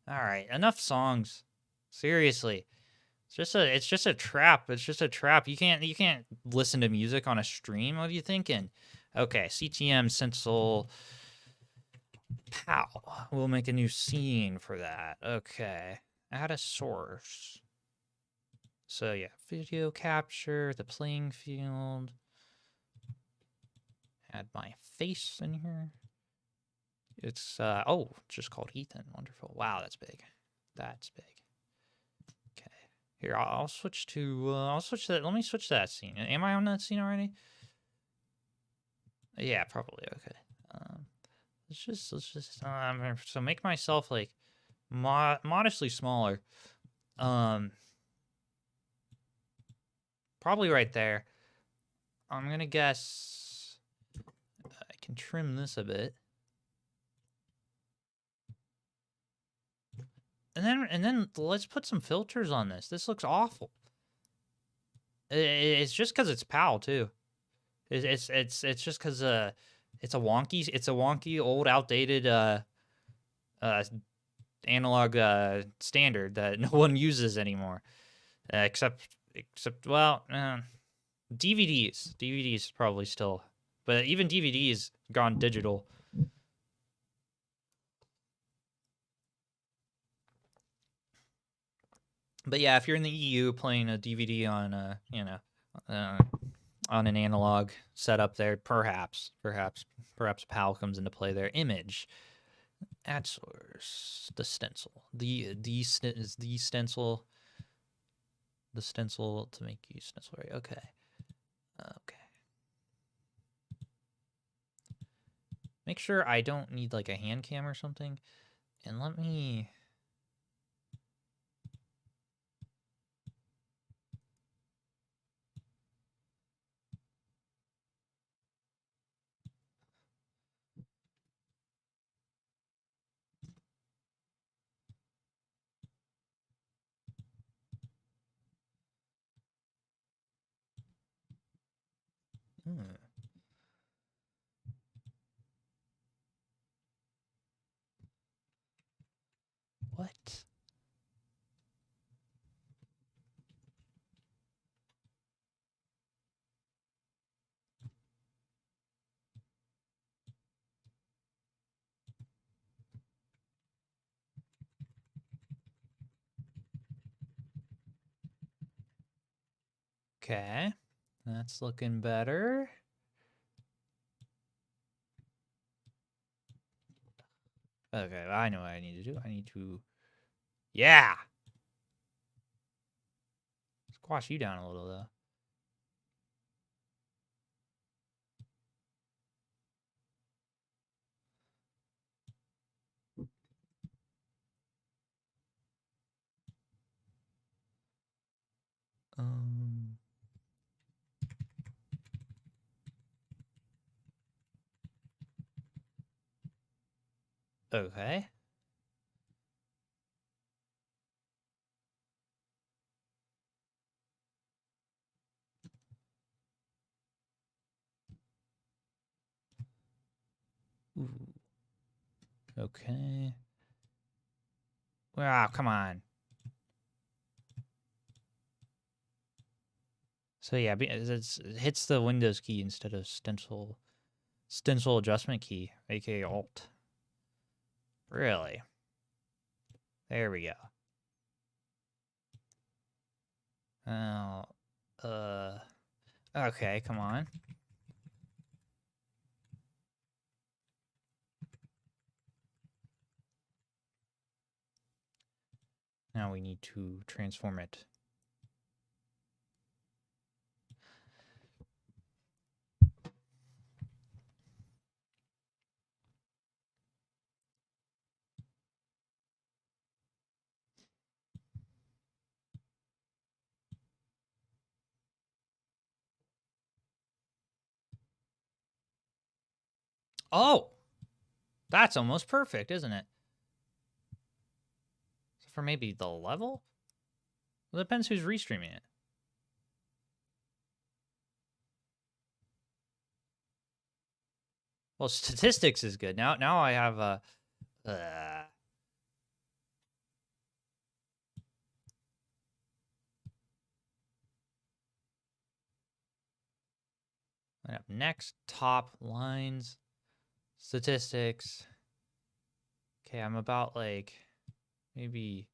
[SPEAKER 1] All right, enough songs. Seriously. It's just a trap. It's just a trap. You can't listen to music on a stream. What are you thinking? Okay, CTM stencil PAL. We'll make a new scene for that. Okay. Add a source. So yeah, video capture, the playing field. Add my face in here. It's oh, it's just called Ethan. Wonderful. Wow, that's big. That's big. Okay. Here, I'll switch to I'll switch that. Let me switch to that scene. Am I on that scene already? Yeah, probably. Okay. Let's just so make myself like modestly smaller. Probably right there. I'm gonna guess I can trim this a bit. And then let's put some filters on this. This looks awful. It's just because it's PAL too. It's just because it's a wonky old outdated analog standard that no one uses anymore, except well, DVDs probably still, but even DVDs gone digital. But yeah, if you're in the EU playing a DVD on on an analog setup there, perhaps PAL comes into play there. Image, add source, the stencil, the stencil. The stencil to make you stencil right. Okay. Make sure I don't need like a hand cam or something. And let me What? Okay. That's looking better. Okay, I know what I need to do. I need to... Yeah! Squash you down a little, though. Okay. Ooh. Okay. Wow, come on. So yeah, it hits the Windows key instead of stencil adjustment key, aka Alt. Really? There we go. Oh, okay, come on. Now we need to transform it. Oh! That's almost perfect, isn't it? For maybe the level? Well, it depends who's restreaming it. Well, statistics is good. Now I have a... I have next, top, lines, statistics. Okay, I'm about like maybe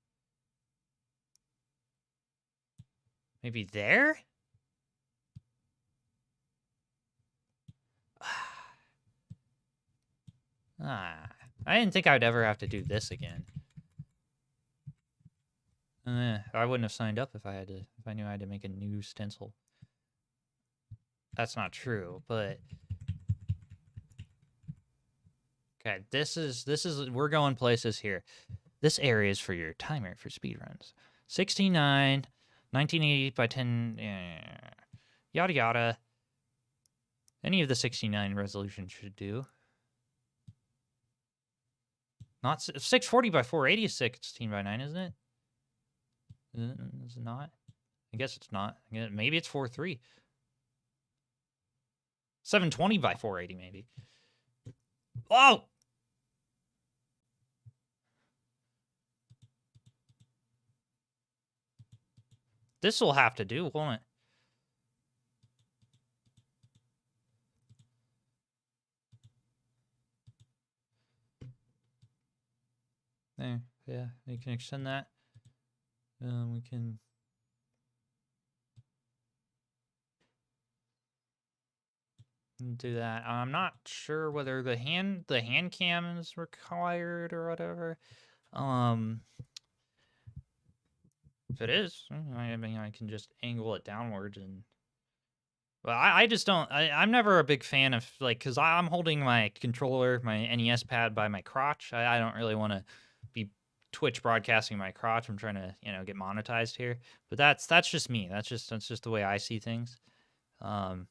[SPEAKER 1] there? I didn't think I would ever have to do this again. I wouldn't have signed up if I knew I had to make a new stencil. That's not true, but okay, this is we're going places here. This area is for your timer for speedruns. 69, 1980 by 10, yada yada. Any of the 69 resolution should do. Not 640 by 480 is 16 by 9, isn't it? Is it not? I guess it's not. Maybe it's 4.3. 720 by 480, maybe. Oh! This will have to do, won't it? There, yeah, we can extend that. We can... do that. I'm not sure whether the hand cam is required or whatever. If it is, I mean, I can just angle it downwards and... Well, I just don't... I'm never a big fan of, like, because I'm holding my controller, my NES pad by my crotch. I don't really want to be Twitch broadcasting my crotch. I'm trying to, get monetized here. But that's just me. That's just the way I see things. For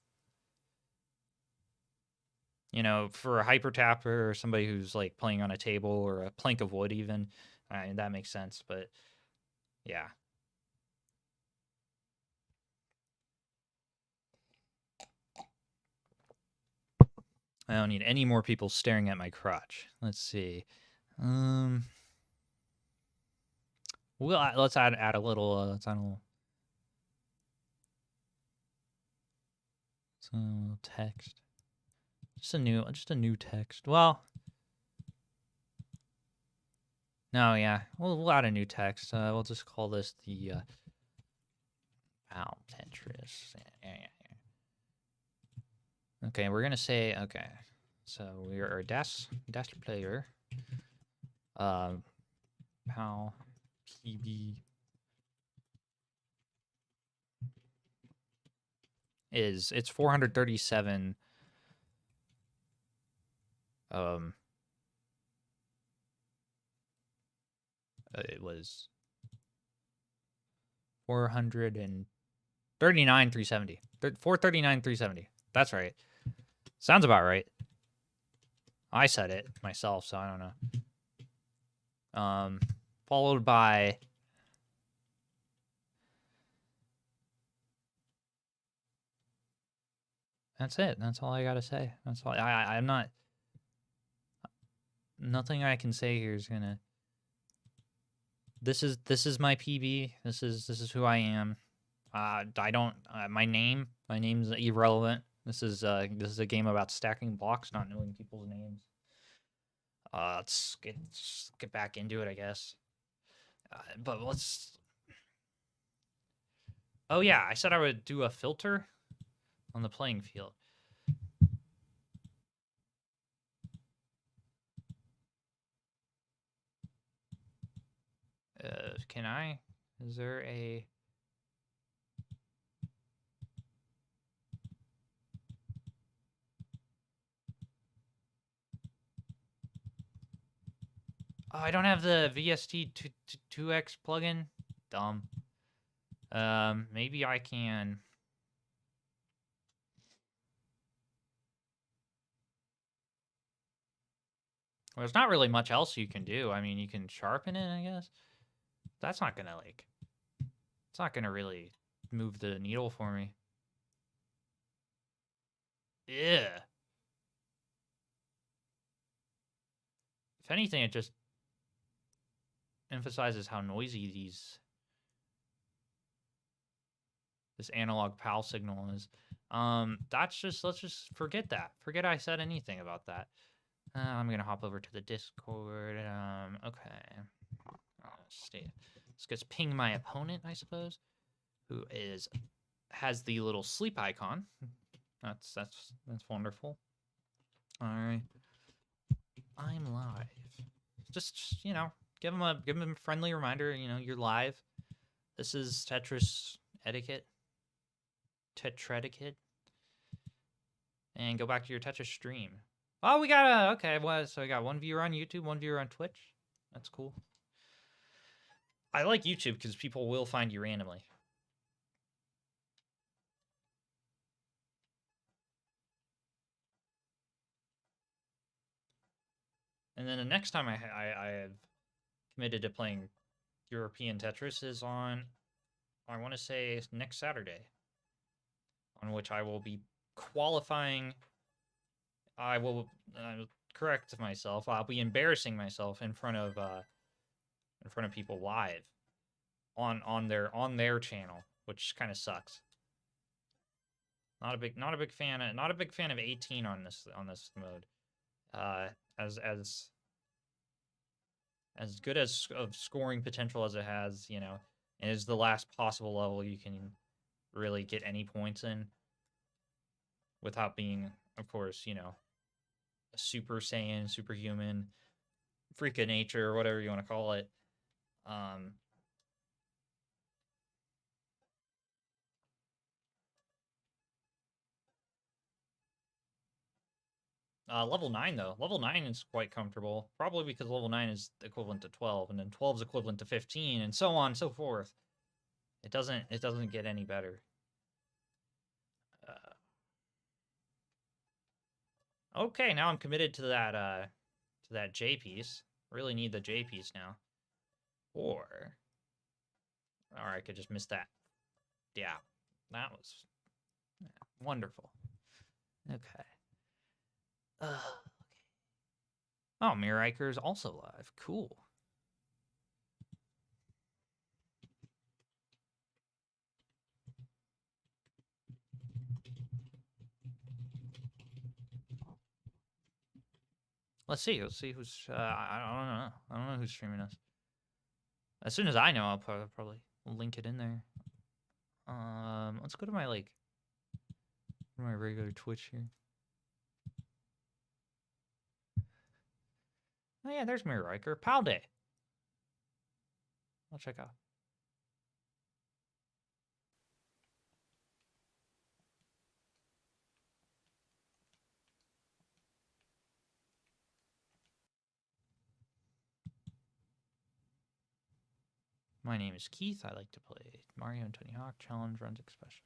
[SPEAKER 1] a hyper tapper or somebody who's like playing on a table or a plank of wood even, that makes sense. But yeah. I don't need any more people staring at my crotch. Let's see. Well, let's add a little. Let's add a little text. Just a new text. Well, no, yeah, we'll add a new text. We'll just call this the PAL Tetris. Yeah. Okay, we're gonna say so we are a dash player. PAL PB it's 437. It was 439,370. 439,370. That's right. Sounds about right. I said it myself, so I don't know. Followed by that's it. That's all I gotta say. That's all. I'm not. Nothing I can say here is gonna. This is my PB. This is who I am. I don't. My name's irrelevant. This is a game about stacking blocks, not knowing people's names. Let's get back into it, I guess. But let's. Oh yeah, I said I would do a filter on the playing field. Can I? Is there a? Oh, I don't have the VST 2x plugin. Dumb. Maybe I can. Well, there's not really much else you can do. I mean, you can sharpen it, I guess. That's not gonna it's not gonna really move the needle for me. Yeah. If anything, it just emphasizes how noisy this analog PAL signal is. Let's just forget that. Forget I said anything about that. I'm gonna hop over to the Discord. Okay. Let's just ping my opponent, I suppose, who has the little sleep icon. That's wonderful. All right. I'm live. Just give him a friendly reminder. You're live. This is Tetris etiquette. Tetretiquette. And go back to your Tetris stream. Oh, we got okay. So we got one viewer on YouTube, one viewer on Twitch. That's cool. I like YouTube because people will find you randomly. And then the next time I have committed to playing European Tetris is on, I want to say, next Saturday, on which I will be qualifying. I will correct myself. I'll be embarrassing myself in front of people live on their channel, which kind of sucks. Not a big fan of 18 on this mode. As good as of scoring potential as it has, and is the last possible level you can really get any points in without being, of course, a Super Saiyan, superhuman, freak of nature, or whatever you want to call it. Level 9, though. Level 9 is quite comfortable. Probably because level 9 is equivalent to 12, and then 12 is equivalent to 15, and so on and so forth. It doesn't get any better. Okay, now I'm committed to that J piece. Really need the J piece now. Or I could just miss that. Yeah, that was wonderful. Okay. Okay. Oh, Miraiker is also live. Cool. Let's see who's. I don't know who's streaming us. As soon as I know, I'll probably link it in there. Let's go to my my regular Twitch here. Oh yeah, there's Miraiker. PAL Day. I'll check out. My name is Keith. I like to play Mario and Tony Hawk Challenge runs especially.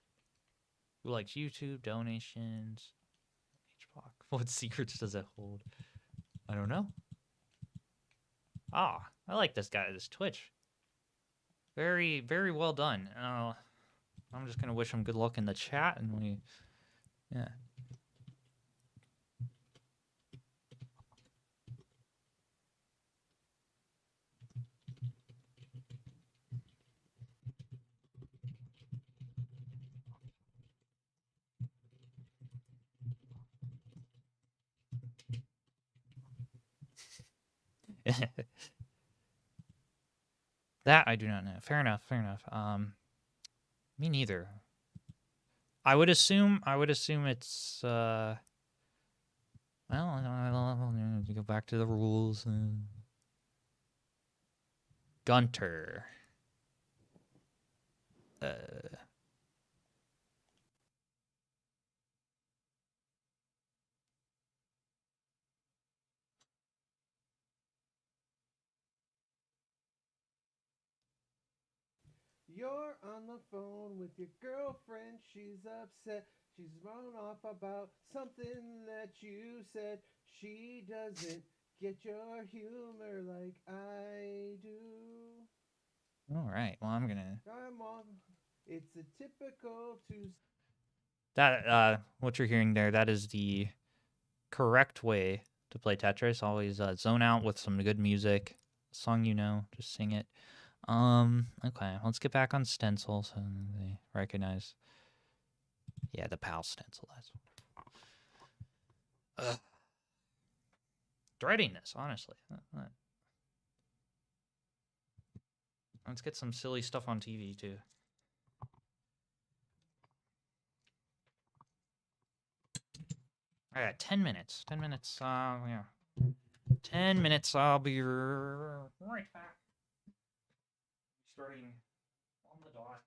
[SPEAKER 1] Who likes YouTube, donations, HBlock. What secrets does it hold? I don't know. Ah, I like this guy, this Twitch. Very, very well done. I'm just gonna wish him good luck in the chat, and yeah. That I do not know. Fair enough. Fair enough. Me neither. I would assume it's well, I'll go back to the rules. Gunter.
[SPEAKER 4] You're on the phone with your girlfriend, she's upset. She's run off about something that you said. She doesn't get your humor like I do.
[SPEAKER 1] All right. Well, I'm gonna.
[SPEAKER 4] I'm on. It's a typical Tuesday.
[SPEAKER 1] That what you're hearing there, that is the correct way to play Tetris. Always zone out with some good music. Song you know, just sing it. Okay, let's get back on stencil so they recognize. Yeah, the PAL stencil. That's dreading this, honestly. Let's get some silly stuff on TV too. All right, 10 minutes. 10 minutes. Yeah. 10 minutes. I'll be right back. Starting on the dot.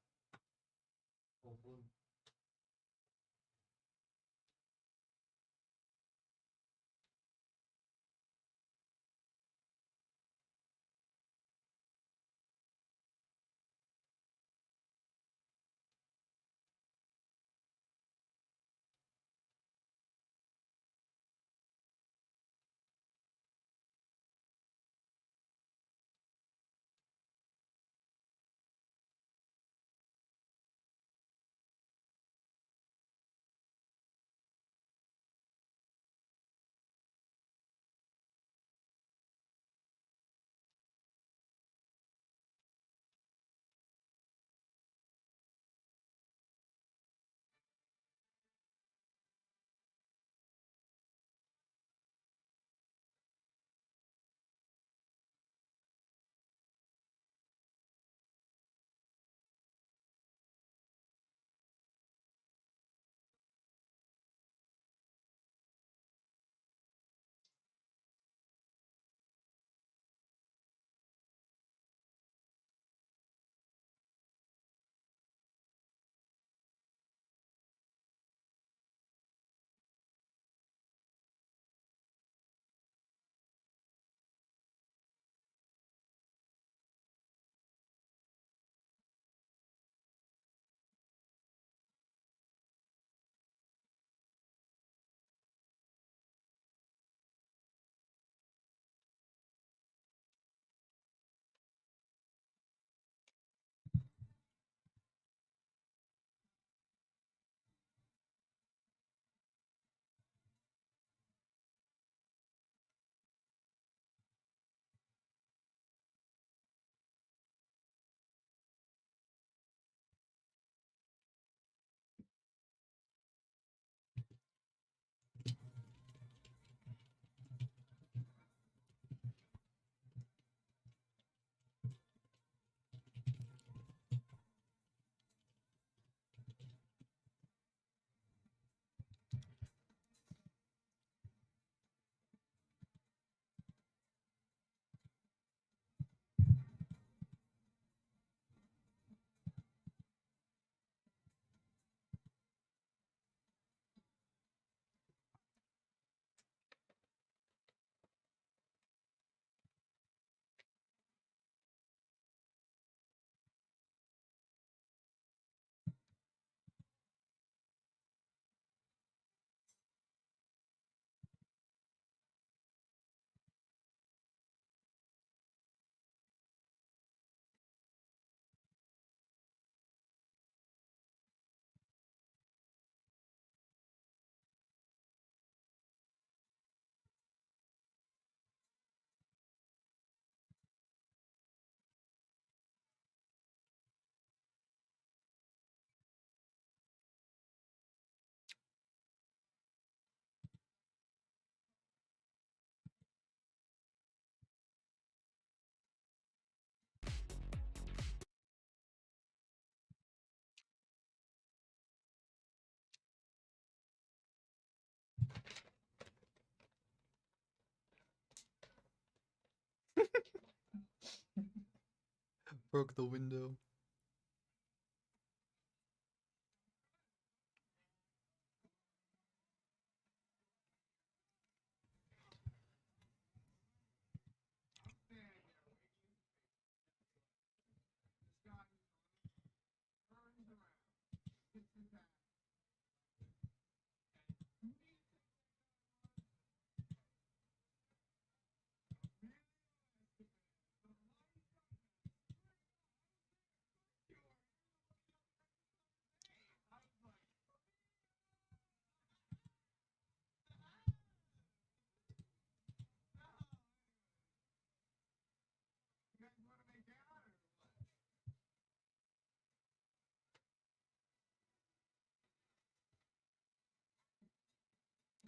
[SPEAKER 1] Broke the window.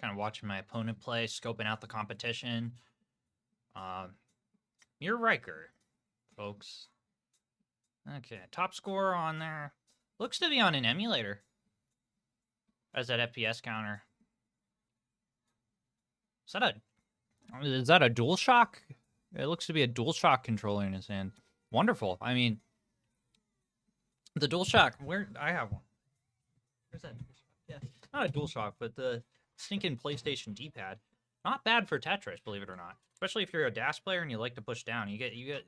[SPEAKER 1] Kind of watching my opponent play, scoping out the competition. You're Riker, folks. Okay, top scorer on there. Looks to be on an emulator. As that FPS counter. Is that a DualShock? It looks to be a DualShock controller in his hand. Wonderful. I mean, the DualShock, I have one. Where's that? Yeah, not a DualShock, but the stinking PlayStation D-pad. Not bad for Tetris, believe it or not. Especially if you're a dash player and you like to push down. You get a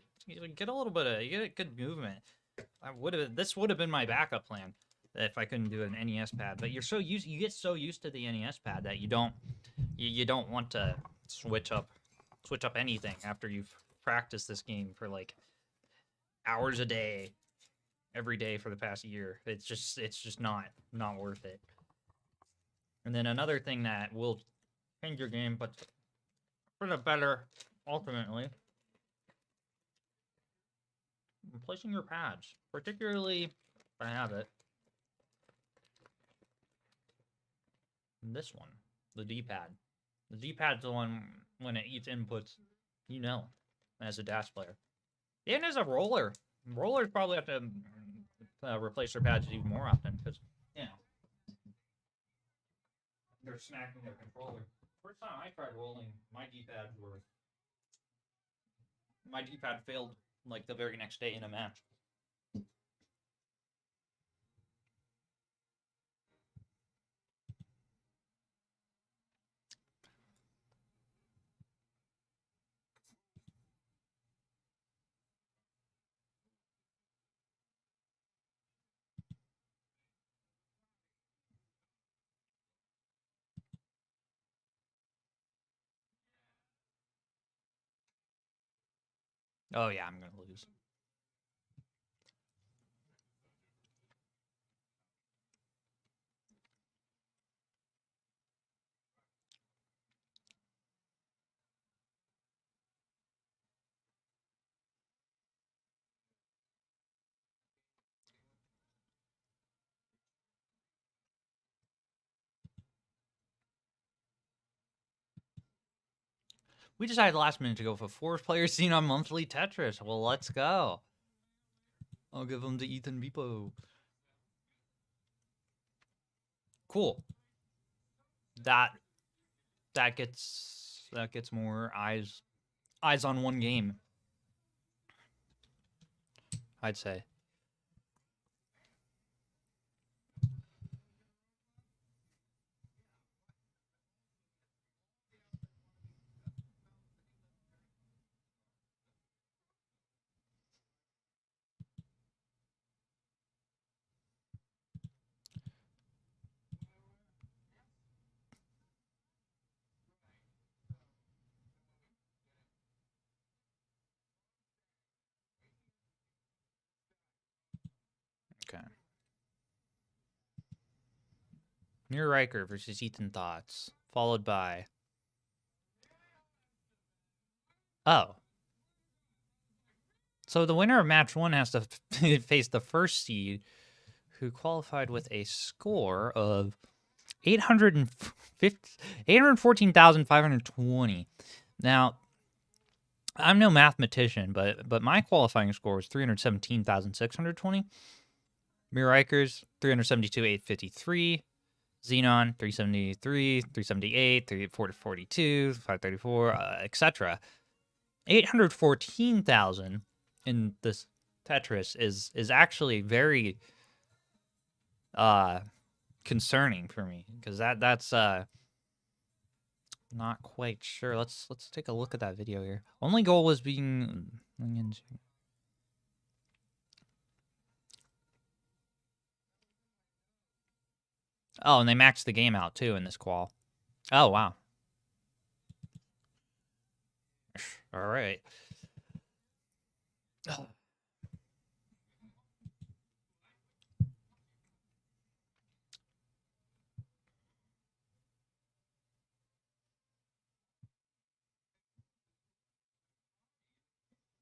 [SPEAKER 1] little bit of, you get a good movement. This would have been my backup plan if I couldn't do an NES pad. But you get so used to the NES pad that you don't want to switch up anything after you've practiced this game for like hours a day, every day for the past year. It's just not worth it. And then another thing that will change your game, but for the better, ultimately, replacing your pads, particularly if I have it. This one, the D-pad. The D-pad's the one when it eats inputs, as a dash player. And as a roller. Rollers probably have to replace their pads even more often because, they're smacking their controller. First time I tried rolling, my D-pad failed like the very next day in a match. Oh yeah, I'm gonna lose. We decided last minute to go for 4-player scene on monthly Tetris. Well, let's go. I'll give them to Ethan Beepo. Cool. That gets more eyes on one game. I'd say. Okay. Mir Riker versus Ethan Thoughts, followed by. Oh. So the winner of match 1 has to face the first seed, who qualified with a score of 814,520. Now, I'm no mathematician, but my qualifying score was 317,620. Mir Riker's 372,853. Xenon 373, 378, 442, 534, etc. 814,000 in the Tetris is actually very concerning for me, because that's not quite sure. Let's take a look at that video here. Only goal was being oh, and they maxed the game out too in this qual. Oh wow. All right.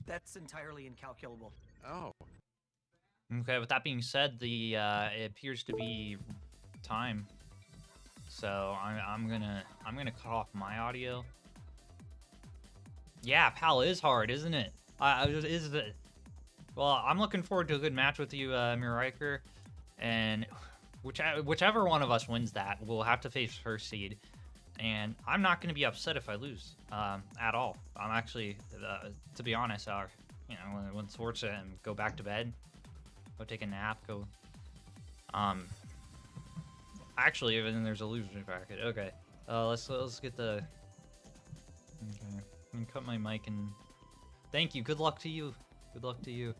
[SPEAKER 5] That's entirely incalculable.
[SPEAKER 4] Oh.
[SPEAKER 1] Okay, with that being said, the it appears to be time. So I'm gonna cut off my audio. Yeah, PAL is hard, isn't it? Is it? Well, I'm looking forward to a good match with you, Miraiker, and whichever one of us wins that, we'll have to face first seed. And I'm not going to be upset if I lose at all. I'm actually, to be honest, you know, when sports and go back to bed, go take a nap, go. Actually, even there's a loser bracket. Okay, let's get the. Okay, I'm gonna cut my mic and. Thank you. Good luck to you. Good luck to you.